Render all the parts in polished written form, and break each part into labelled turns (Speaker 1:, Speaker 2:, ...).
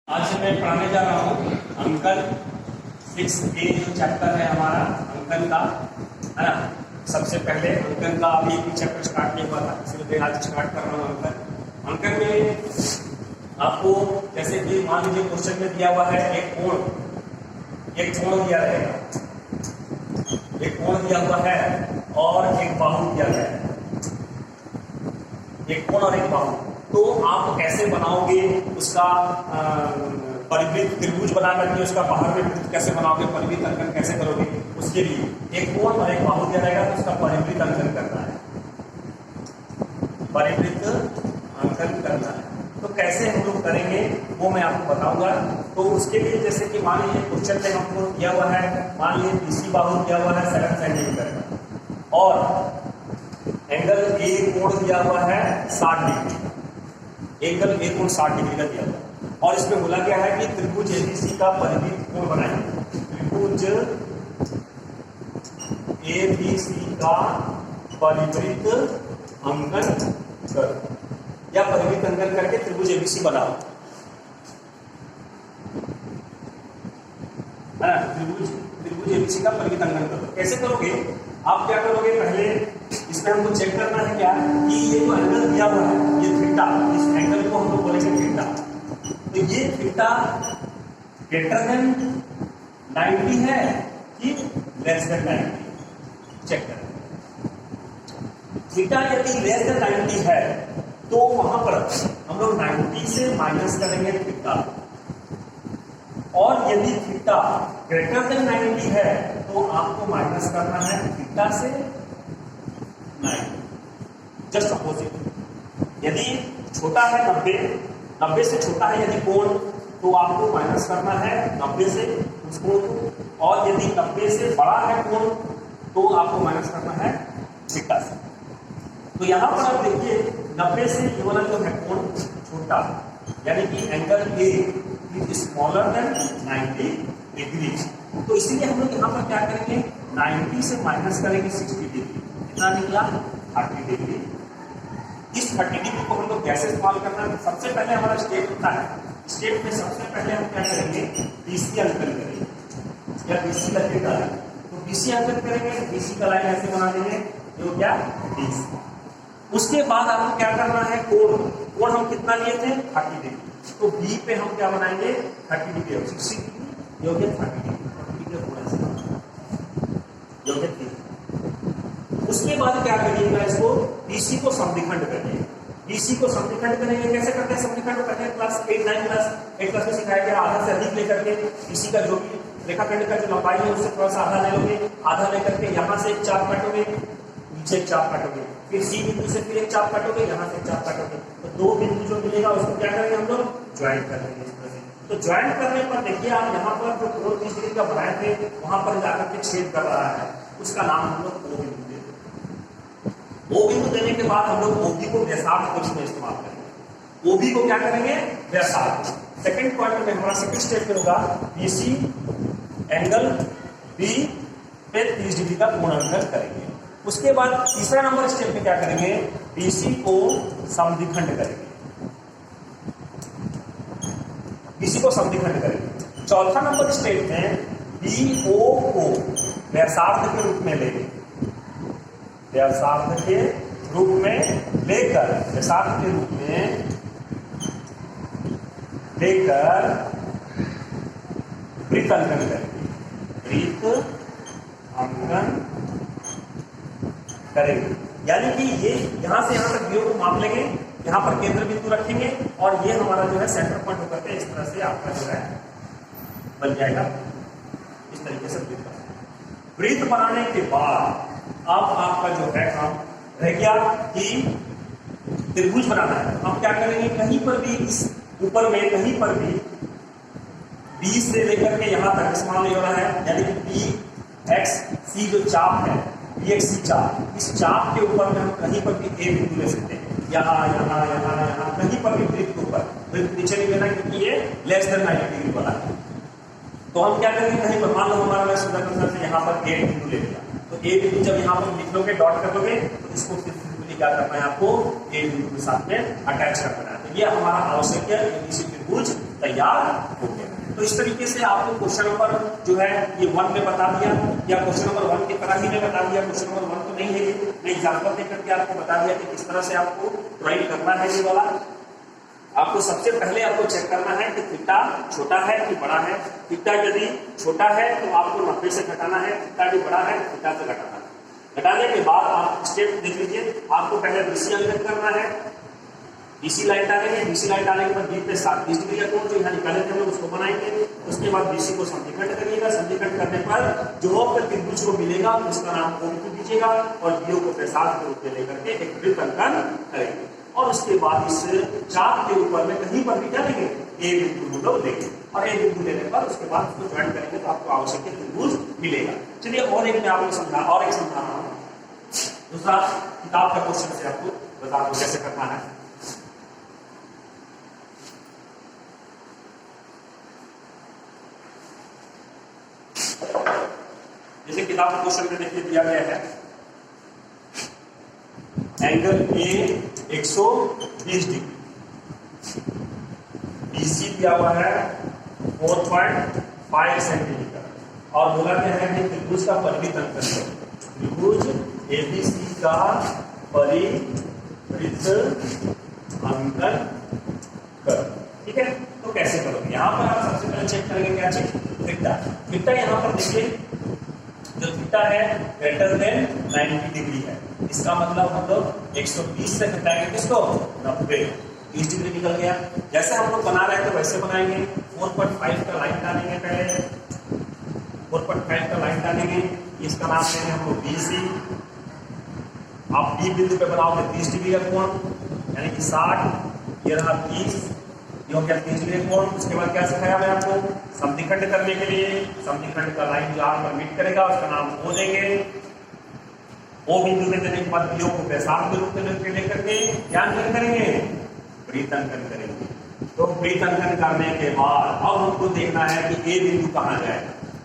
Speaker 1: आज मैं पढ़ाने जा रहा हूँ अंकन 6A जो चैप्टर है हमारा अंकन का, है ना। सबसे पहले अंकन का अभी एक चैप्टर स्टार्ट नहीं हुआ था, इसलिए आज स्टार्ट कर रहा हूँ अंकन। अंकन में आपको जैसे कि मान लीजिए क्वेश्चन में दिया हुआ है एक कोण दिया रहेगा, एक कोण दिया हुआ है और एक बाहु दिया गया है, एक कोण और एक बाहु। तो आप कैसे बनाओगे उसका परिवृत्त त्रिभुज बना करके उसका बाहर में वृत्त कैसे बनाओगे, परिवृत्त अंकन कैसे करोगे, उसके लिए एक कोण और एक बाहु दिया जाएगा तो उसका परिवृत्त अंकन करना है, परिवृत्त अंकन करना है। तो कैसे हम लोग करेंगे वो मैं आपको बताऊंगा। तो उसके लिए जैसे कि मान लीजिए क्वेश्चन में हमको दिया हुआ है, मान लीजिए BC बाहु दिया हुआ है 7 सेंटीमीटर का और एंगल ए कोण दिया हुआ है 60 डिग्री, एंगल ए कोण 60 डिग्री का दिया हुआ है और इसमें बोला गया है कि त्रिभुज ABC का परिवृत्त कोण बनाइए। त्रिभुज ABC का परिवृत्त अंकन करो या परिवृत्त अंकन करके त्रिभुज ABC बनाओ, है ना। त्रिभुज ABC का परिवृत्त अंकन करो। कैसे करोगे आप, क्या करोगे, पहले इसमें हमको चेक करना है क्या कि ये जो एंगल दिया हुआ है ये थीटा, इस एंगल को हम लोग बोलेंगे थीटा। तो ये थीटा ग्रेटर देन 90 है कि लेस देन 90, चेक करें। थीटा यदि लेस देन 90 है तो वहां पर हम लोग 90 से माइनस करेंगे थीटा, और यदि थीटा ग्रेटर देन 90 है तो आपको माइनस करना है थीटा से 90, जस्ट अपोजिट। यदि छोटा है 90 से छोटा है यदि कोण तो आपको माइनस करना है 90 से उस कोण को, और यदि 90 से बड़ा है कोण तो आपको माइनस करना है थीटा से। तो यहां पर आप देखिए 90 से ये वाला जो है कोण छोटा, यानी कि angle A is smaller than 90 degree. तो इसीलिए हम लोग यहाँ पर क्या करेंगे, 90 से माइनस करेंगे 60 डिग्री, कितना निकला 30 डिग्री। इस 30 डिग्री को हम लोग कैसे इस्तेमाल करना है, सबसे पहले हमारा स्टेप होता है, स्टेप में सबसे पहले हम क्या करेंगे, BC अंकन करेंगे या BC का थीटा है। तो BC अंकन करेंगे, BC का लाइन ऐसे बना देंगे, जो क्या BC। उसके बाद आपको क्या करना है, कोण हम कितना लिए थे 30 डिग्री, तो B पे हम क्या बनाएंगे 30 डिग्री और 60 डिग्री योग्य 30 डिग्री योग्य 30। उसके बाद क्या करिएगा, इसको BC को समद्विखंड करिए। BC को समद्विखंड करेंगे, कैसे करते हैं समद्विखंड, पहले क्लास 8 क्लास में सिखाया गया, आधा से अधिक लेकर के BC का जो भी रेखाखंड का जो लंबाई है उससे थोड़ा सा आधा ले लोगे, आधा लेकर के यहाँ से एक चाप काटोगे, नीचे एक चाप काटोगे, फिर C बिंदु से फिर एक चाप काटोगे, यहाँ से एक चाप काटोगे, तो दो बिंदु जो मिलेगा उसको क्या करेंगे हम लोग ज्वाइन कर देंगे इस तरह से। तो ज्वाइन करने पर देखिए आप यहाँ पर जो कोण 30 डिग्री का बनाए थे वहां पर जाकर के छेद कर रहा है, उसका नाम हम लोग O बिंदु दे देंगे। O बिंदु देने के बाद हम लोग OB को व्यासार्ध के रूप में इस्तेमाल करेंगे। OB को क्या करेंगे, व्यासार्ध। सेकंड पॉइंट में हमारा सेकंड स्टेप में होगा BC एंगल B पे 30 डिग्री का कोण अंकन करेंगे। उसके बाद तीसरा नंबर स्टेप में क्या करेंगे, BC को समद्विखंड करेंगे, BC को समद्विखंड करेंगे। चौथा नंबर स्टेप में BO को व्यासार्ध के रूप में लेंगे, व्यासार्ध के रूप में लेकर, व्यासार्ध के रूप में लेकर वृत्त अंकन करेंगे, वृत्त अंकन करेंगे। यानी कि ये यहां से यहां तक व्यू को माप लेंगे, यहां पर केंद्र बिंदु रखेंगे और ये हमारा जो है सेंटर पॉइंट होकर के इस तरह से आपका जो है बन जाएगा, इस तरीके से वृत्त बनाने के बाद अब आपका जो है काम रह गया कि त्रिभुज बनाना है। हम क्या करेंगे, कहीं पर भी इस ऊपर में कहीं पर भी B से लेकर के यहां तक समान नहीं हो रहा है, यानी कि BXC जो चाप है, BXC चाप, इस चाप के ऊपर में हम कहीं पर भी A बिंदु ले सकते हैं, यहाँ यहाँ यहाँ यहाँ कहीं पर भी वृत्त के ऊपर, वृत्त नीचे नहीं लेना क्योंकि ये लेस देन 90 डिग्री वाला है। तो हम क्या करेंगे, कहीं पर मान लो हमारा मैं सुंदर से यहाँ पर A बिंदु ले लिया, तो A बिंदु जब यहाँ पर लिख लोगे, डॉट कर लोगे, तो इसको फिर क्या करना है, आपको A बिंदु के साथ में अटैच करना है। तो ये हमारा आवश्यक है ABC त्रिभुज तैयार हो गया। तो इस तरीके से आपको क्वेश्चन नंबर जो है ये 1 में बता दिया, या क्वेश्चन नंबर 1 की तरह ही में बता दिया। क्वेश्चन नंबर 1 तो नहीं है ये, मैं एग्जाम्पल देकर के आपको बता दिया कि किस तरह से आपको ड्राइंग करना है। ये वाला आपको सबसे पहले आपको चेक करना है कि थीटा छोटा है कि बड़ा है। थीटा यदि छोटा है तो आपको 90 से घटाना है, थीटा यदि बड़ा है तो थीटा से घटाना है। घटाने के बाद आप स्टेप देख लीजिए, आपको पहले बीसी अंकन करना है। बीसी लाइन डालेंगे, बीसी लाइन डालने के बाद बी पे 30 डिग्री का कोण जो यहाँ निकाले थे हम लोग उसको बनाएंगे। उसके बाद बीसी को समद्विखंड करिएगा, समद्विखंड करने पर जो आपका त्रिभुज को मिलेगा उसका नाम O दीजिएगा और बीओ को प्रसाद के रूप में लेकर के एक वृत्त अंकन करेंगे। और उसके बाद इस चाप के ऊपर में कहीं पर भी क्या लेंगे, ए बिंदु हम लोग लेंगे, और ए बिंदु लेने पर उसके बाद उसको ज्वाइन करेंगे तो आपको आवश्यक त्रिभुज मिलेगा। चलिए और एक मैं आपको समझा रहा हूँ। दूसरा किताब का क्वेश्चन से आपको बता दूं कैसे करना है। जैसे किताब का क्वेश्चन में देखिए दिया गया है एंगल ए 120 डिग्री, बीसी दिया हुआ है 4.5 सेंटीमीटर, और बोला गया है कि त्रिभुज का परिमित अंकन करो। त्रिभुज एबीसी का परिवृत्त अंकन करो। ठीक है, तो कैसे करोगे? यहाँ पर आप सबसे पहले चेक करेंगे क्या चीज, थीटा। थीटा यहाँ पर देखिए जो थीटा है ग्रेटर देन 90 डिग्री है, इसका मतलब हम लोग 120 से घटाएंगे किसको, 90, 30 डिग्री निकल गया। जैसे हम लोग बना रहे थे वैसे बनाएंगे। 4.5 का लाइन डालेंगे, पहले 4.5 का लाइन डालेंगे, इसका नाम देंगे हम लोग बीसी। आप बी बिंदु पे बनाओगे 30 डिग्री का कोण, यानी कि 60, ये रहा 30, ये हो गया 30 डिग्री कोण। उसके बाद क्या सिखाया मैं आपको, समद्विखंड करने के लिए समद्विखंड का लाइन जो आपका मीट करेगा उसका नाम O देंगे। O बिंदु में देने के बाद बीओ को व्यासार्ध के रूप में लेकर के क्या अंकन करेंगे, वृत्त अंकन करेंगे। तो वृत्त अंकन करने के बाद अब हमको देखना है कि ए बिंदु कहाँ जाए।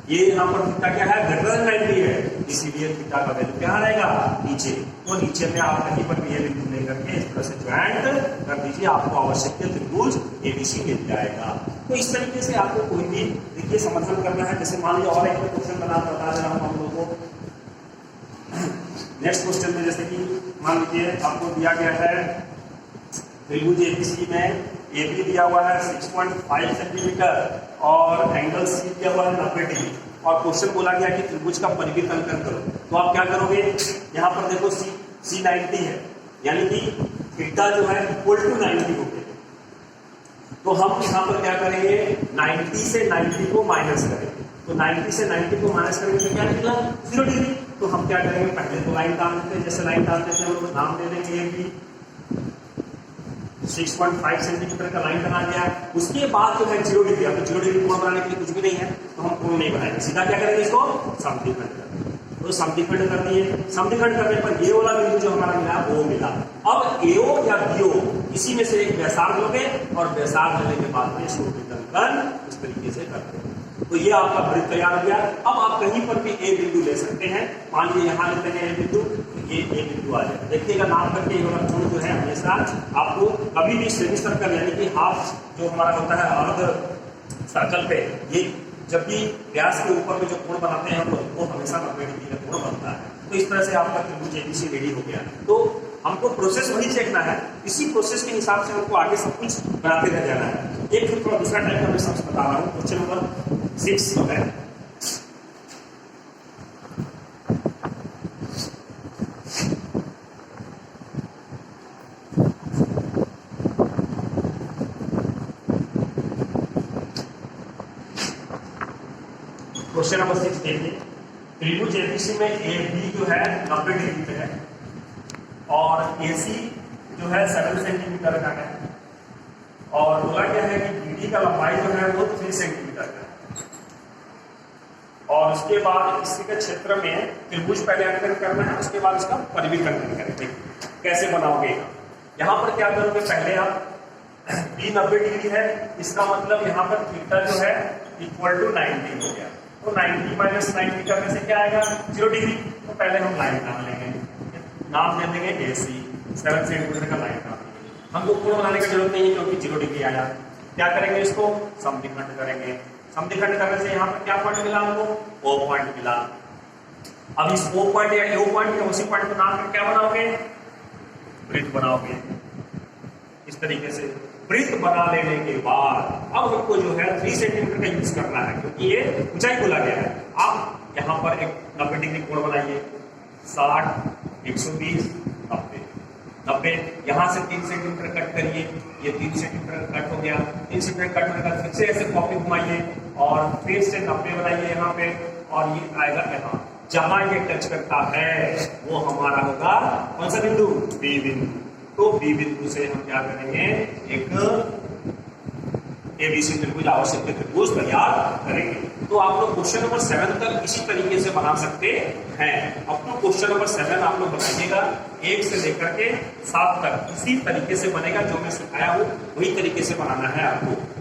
Speaker 1: ये यहाँ पर थीटा क्या है, ग्रेटर देन 90 है, इसीलिए थीटा का वैल्यू क्या रहेगा, नीचे। तो नीचे में आप कहीं पर भी ए बिंदु लेकर के इस तरह से ज्वाइंट कर दीजिए, आपको आवश्यक त्रिभुज एबीसी मिल जाएगा। तो इस तरीके से आपको कोई भी देखिए समाधान करना है। जैसे मान लीजिए और एक क्वेश्चन बता दे रहा हूँ हम लोगों को। नेक्स्ट क्वेश्चन में जैसे कि मान लीजिए आपको दिया गया है त्रिभुज एबीसी में AB दिया हुआ है 6.5 सेंटीमीटर और एंगल C दिया हुआ है 90 डिग्री, और क्वेश्चन बोला गया कि त्रिभुज का परिमित अंकन करो। तो आप क्या करोगे, यहाँ पर देखो C 90 है, यानी कि थीटा जो है इक्वल टू 90 हो गया। तो हम यहाँ पर क्या करेंगे, 90 से 90 को माइनस करेंगे। तो 90 से 90 को माइनस करेंगे तो क्या निकला, 0 डिग्री। तो हम क्या करेंगे, पहले तो लाइन डाल देते हैं, जैसे लाइन डालते थे हम लोग नाम दे देंगे AB। 6.5 सेंटीमीटर का लाइन बना गया। उसके बाद जो है 0 डिग्री, अब 0 डिग्री कोण बनाने के लिए कुछ भी नहीं है तो हम कोण नहीं बनाएंगे, सीधा क्या करेंगे, इसको समद्विखंड करेंगे। तो समद्विखंड कर दिए, समद्विखंड करने पर ये वाला बिंदु जो हमारा मिला वो मिला। अब AO या BO इसी में से एक व्यासार्ध लोगे, और व्यासार्ध लेने के बाद में इसको वृत्त अंकन इस तरीके से करते हैं। तो ये आपका वृत्त तैयार हो गया। अब आप कहीं पर भी ए बिंदु ले सकते हैं, मान लीजिए यहाँ लेते हैं ए बिंदु, ये ए बिंदु आ जाए। देखिएगा नाम करके ये वाला कोण जो है हमेशा आपको कभी भी सेमी सर्कल यानी कि हाफ जो हमारा होता है अर्ध सर्कल पे, ये जब भी व्यास के ऊपर में जो कोण बनाते हैं हम लोग वो हमेशा 90 डिग्री का कोण बनता है। तो इस तरह से आपका त्रिभुज एबीसी रेडी हो गया। तो हमको प्रोसेस वही देखना है, इसी प्रोसेस के हिसाब से हमको आगे सब कुछ बनाते रह जाना है। एक फिर थोड़ा दूसरा टाइप का मैं समझ बता रहा हूँ। क्वेश्चन नंबर 6 है, क्वेश्चन नंबर 6 देखिए। त्रिभुज एबीसी में ए बी जो है 90 डिग्री पे है और AC जो है 7 सेंटीमीटर का है, और बोला गया है कि BD का लंबाई जो है वो 3 सेंटीमीटर का है। और उसके बाद इसी के क्षेत्र में त्रिभुज पहले अंकन करना है, उसके बाद इसका परिमित अंकन करेंगे। कैसे बनाओगे, यहाँ पर क्या करोगे, पहले आप B 90 डिग्री है, इसका मतलब यहाँ पर थीटा जो है इक्वल टू 90 हो गया। तो 90 माइनस 90 करने से क्या आएगा, 0 डिग्री। तो पहले हम लाइन डाल लेंगे, नाम दे देंगे AC, 7 सेंटीमीटर का लाइन डाल देंगे। हमको कोण बनाने की जरूरत नहीं है क्योंकि 0 डिग्री आया। क्या करेंगे, इसको समद्विखंड करेंगे। समद्विखंड करने से यहाँ पर क्या पॉइंट मिला हमको, ओ पॉइंट मिला। अब इस ओ पॉइंट या ए पॉइंट या उसी पॉइंट को नाम कर क्या बनाओगे, वृत्त बनाओगे। इस तरीके से वृत्त बना लेने के बाद अब हमको जो है 3 सेंटीमीटर का यूज करना है, क्योंकि ये ऊंचाई बोला गया है। आप यहाँ पर एक 90 डिग्री कोण बनाइए, 60, 120, 90, 90। यहाँ से 3 सेंटीमीटर कट करिए, ये 3 सेंटीमीटर कट हो गया। 3 सेंटीमीटर कट होने का फिर से ऐसे कॉपी घुमाइए और फिर से 90 बनाइए यहाँ पे, और ये आएगा यहाँ। जहां ये टच करता है वो हमारा होगा कौन सा बिंदु, बी बिंदु। तो बी बिंदु से हम क्या करेंगे, एक एबीसी त्रिभुज, आवश्यक त्रिभुज तैयार करेंगे। तो आप लोग क्वेश्चन नंबर 7 तक इसी तरीके से बना सकते हैं। अब तो क्वेश्चन नंबर 7 आप लोग बनाइएगा 1 से लेकर के 7 तक इसी तरीके से बनेगा। जो मैं सिखाया हूं वही तरीके से बनाना है आपको।